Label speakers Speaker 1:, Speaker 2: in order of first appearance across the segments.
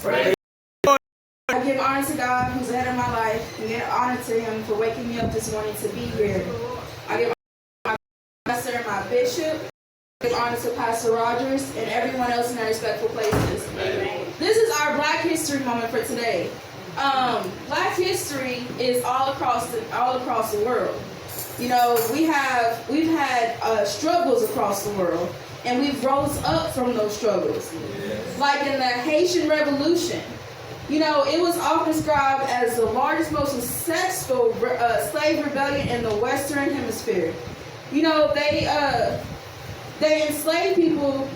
Speaker 1: Praise.
Speaker 2: I give honor to God who's ahead of my life, and give honor to Him for waking me up this morning to be here. I give honor to my pastor and my bishop. I give honor to Pastor Rogers and everyone else in their respectful places. Amen. This is our Black History moment for today. Black history is all across the world. You know, we've had struggles across the world, and we've rose up from those struggles. Like in the Haitian Revolution, you know, it was often described as the largest, most successful slave rebellion in the Western Hemisphere. You know, they enslaved people.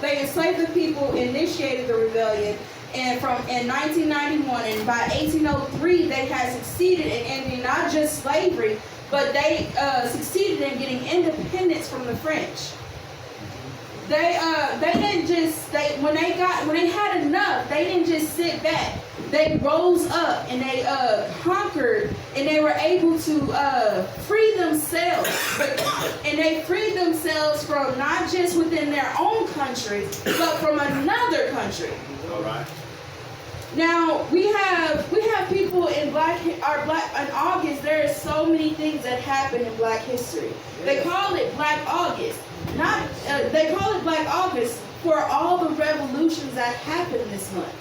Speaker 2: They enslaved the people, initiated the rebellion, and in 1991, and by 1803, they had succeeded in ending not just slavery, but they succeeded in getting independence from the French. They didn't just when they had enough, they didn't just sit back. They rose up and they conquered, and they were able to free themselves. And they freed themselves from not just within their own country, but from another country.
Speaker 1: All right.
Speaker 2: Now we have people in in August. There are so many things that happen in Black history. They call it Black August. They call it Black August for all the revolutions that happened this month.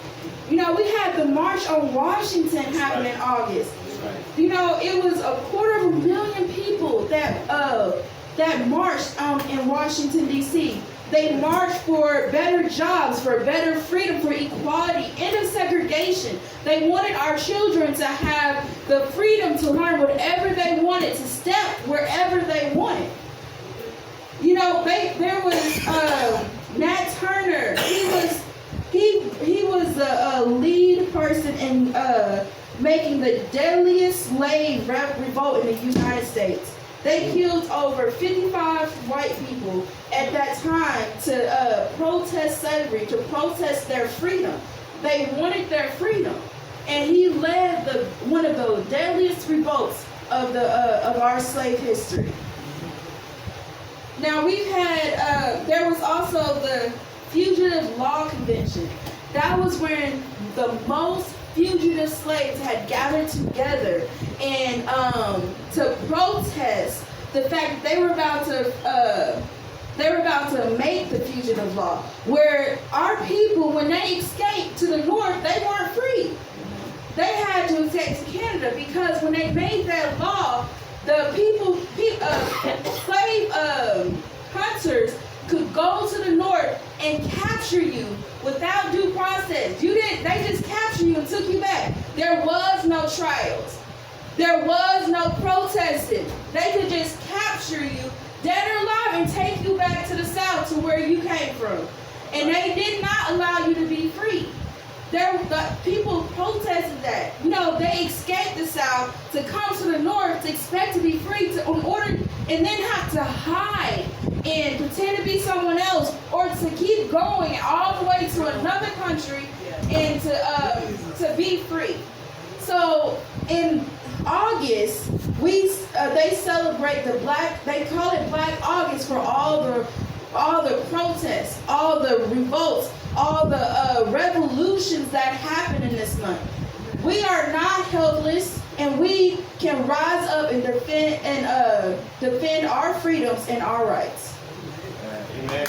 Speaker 2: You know, we had the March on Washington happen in August. You know, it was 250,000 people that marched in Washington, D.C. They marched for better jobs, for better freedom, for equality, end of segregation. They wanted our children to have the freedom to learn whatever they wanted, to step wherever they wanted. You know, there was Nat Turner. He was the lead person in making the deadliest slave revolt in the United States. They killed over 55 white people at that time to protest slavery, to protest their freedom. They wanted their freedom, and he led one of the deadliest revolts of our slave history. Now we've had there was also the Fugitive Law Convention. That was when the most fugitive slaves had gathered together and to protest the fact that they were about to make the fugitive law, where our people, when they escaped to the north, they weren't free. They had to escape to Canada, because when they made that law, the slave hunters could go to the north and capture you without due process. They just captured you and took you back. There was no trials. There was no protesting. They could just capture you dead or alive and take you back to the south, to where you came from. And they did not allow you to be free. The people protested that. You know, they escaped the south to come to the north to expect to be free, and then have to hide and pretend to be someone else, or to keep going all the way to another country and to be free. So in August, they celebrate they call it Black August for all the protests, all the revolts, all the revolutions that happen in this month. We are not helpless, and we can rise up and defend our freedoms and our rights.
Speaker 1: Amen.